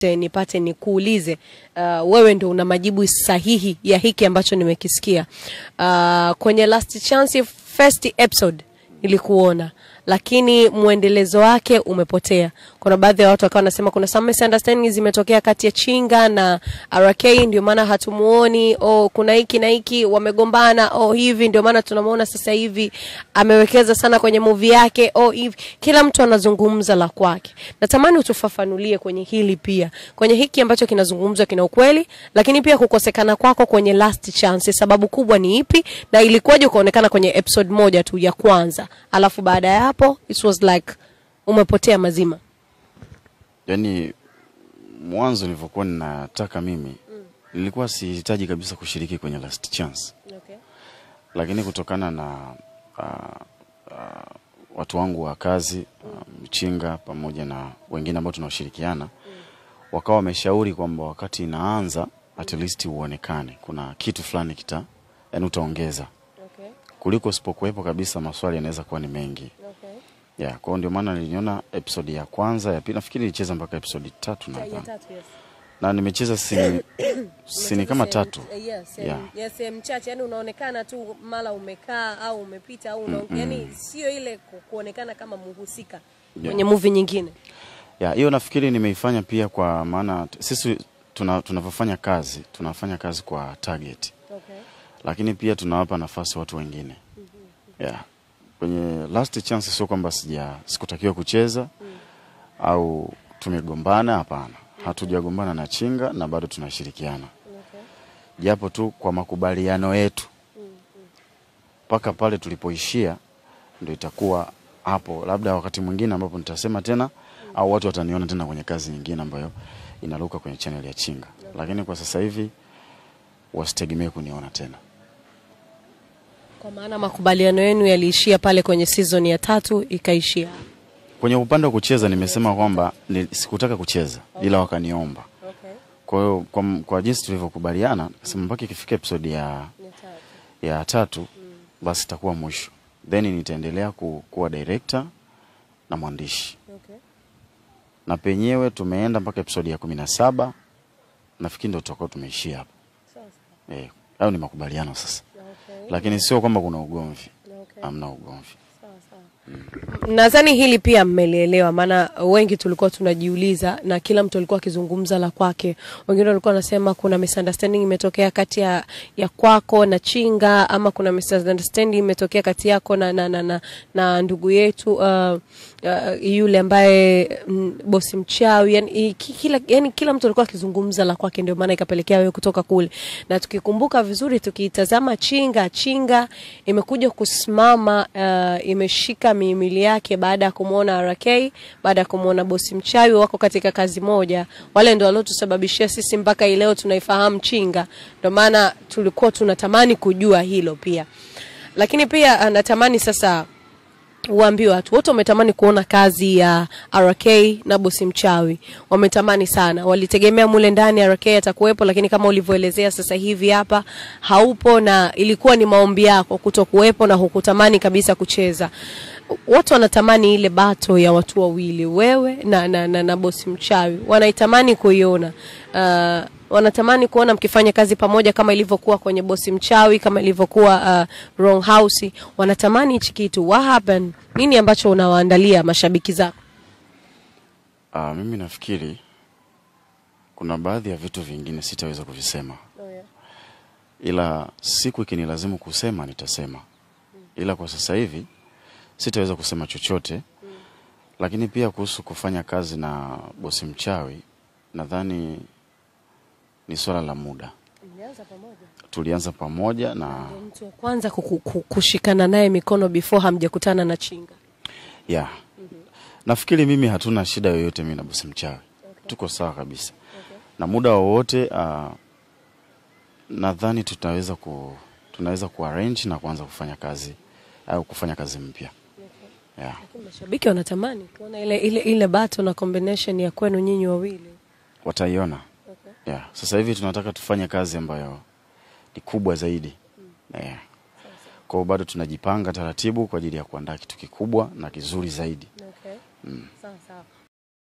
nipate nikuulize, wewe ndio una majibu sahihi ya hiki ambacho nimekisikia. Kwenye Last Chance first episode nilikuona, lakini muendelezo wake umepotea. Kuna baadhi ya watu wakawa wanasema kuna some misunderstandings zimetokea kati ya Chinga na RK, ndio maana hatumuoni, kuna hiki na hiki wamegombana, hivi ndio maana tunamuona sasa hivi amewekeza sana kwenye movie yake, hivi kila mtu anazungumza la kwake. Natamani utufafanulie kwenye hili pia, kwenye hiki ambacho kinazungumzwa kina ukweli, lakini pia kukosekana kwako kwenye Last Chance, sababu kubwa ni ipi na ilikuwaje kuonekana kwenye episode moja tu ya kwanza, alafu baada ya hapo it was like umepotea mazima? Yani mwanzo nilipokuwa ninataka mimi nilikuwa sihitaji kabisa kushiriki kwenye Last Chance. Okay. Lakini kutokana na watu wangu wa kazi, Mchinga pamoja na wengine ambao tunashirikiana, wakawa wameshauri kwamba wakati inaanza at least uonekane kuna kitu fulani yani utaongeza. Okay. Kuliko usipokuwepo kabisa maswali yanaweza kuwa ni mengi. Okay. Yeah, kwa ndio maana niliona episode ya kwanza, ya pili nafikiri nilicheza mpaka episode 3 na yes. Na nimecheza sini kama 3. Yes, mchache, yani unaonekana tu mara umekaa au umepita au yani sio ile kuonekana kama mhusika kwenye movie nyingine. Hiyo nafikiri nimeifanya pia kwa maana sisi tunafanya kazi kwa target. Okay. Lakini pia tunawapa nafasi watu wengine. Kwenye Last Chance sio kwamba sikutakiwa kucheza au tumegombana, hapana. Hatujagombana na Chinga na bado tunashirikiana. Okay. Japo tu kwa makubaliano yetu. Paka pale tulipoishia ndio itakuwa hapo, labda wakati mwingine ambapo nitasema tena au watu wataniona tena kwenye kazi nyingine ambayo inaruka kwenye channel ya Chinga. Okay. Lakini kwa sasa hivi wasitegemee kuniona tena. Kwa maana makubaliano yenu yaliishia pale kwenye season ya 3 ikaishia. Kwenye upande wa kucheza nimesema kwamba sikutaka kucheza, ila wakaniomba. Okay. Kwa hiyo kwa jinsi tulivyokubaliana, nasema mpaka ikifika episode ya 3 basi itakuwa mwisho. Then nitaendelea kuwa director na mwandishi. Okay. Na penyewe tumeenda mpaka episode ya 17. Nafikiri ndio tutakuwa tumeishia hapo. Sawa. Hayo ni makubaliano sasa. Okay. Lakini sio kwamba kuna ugomvi. Okay. Hamna ugomvi. Nadhani hili pia mmelielewa, maana wengi tulikuwa tunajiuliza na kila mtu alikuwa akizungumza la kwake. Wengine walikuwa wanasema kuna misunderstanding imetokea kati ya kwako na Chinga, ama kuna misunderstanding imetokea kati yako na ndugu yetu yule ambaye bosi mchawi. Yani kila mtu alikuwa akizungumza la kwake, ndio maana ikapelekea wewe kutoka kule. Na tukikumbuka vizuri, tukitazama Chinga imekuja kusimama, imeshika mihimili yake baada ya kumuona RK, baada ya kumuona bosi mchawi, wako katika kazi moja. Wale ndio waliotusababishia sisi mpaka leo tunaifahamu Chinga. Ndio maana tulikuwa tunatamani kujua hilo pia. Lakini pia natamani sasa uambie watu wote wametamani kuona kazi ya RK na bosi mchawi. Wametamani sana. Walitegemea mule ndani RK atakuwepo, lakini kama ulivyoelezea sasa hivi hapa haupo, na ilikuwa ni maombi yako kutokuwepo na hukutamani kabisa kucheza. Watu wanatamani ile battle ya watu wawili, wewe na bosi mchawi. Wanaitamani kuiona. Wanatamani kuona mkifanya kazi pamoja kama ilivyokuwa kwenye bosi mchawi, kama ilivyokuwa Wrong House. Wanatamani hichi kitu. What happened? Nini ambacho unawaandalia mashabiki zako? Mimi nafikiri kuna baadhi ya vitu vingine sitaweza kuvisema. Ila siku ikinilazimu kusema nitasema. Ila kwa sasa hivi sitaweza kusema chochote. Lakini pia kuhusu kufanya kazi na bosi mchawi, nadhani ni swala la muda. Tulianza pamoja na mtu wa kwanza kushikana naye mikono before hamjakutana na Chinga. Nafikiri mimi hatuna shida yoyote mimi na bosi mchawi. Okay. Tuko sawa kabisa. Okay. Na muda wowote nadhani tunaweza kuarrange na kuanza kufanya kazi au kufanya kazi mpya. Okay. Lakini mashabiki wanatamani kuona ile battle na combination ya kwenu nyinyi wawili. Wataiona. Okay. Sasa hivi tunataka tufanye kazi ambayo ni kubwa zaidi. Kwa bado tunajipanga taratibu kwa ajili ya kuandaa kitu kikubwa na kizuri zaidi. Okay. Sawa.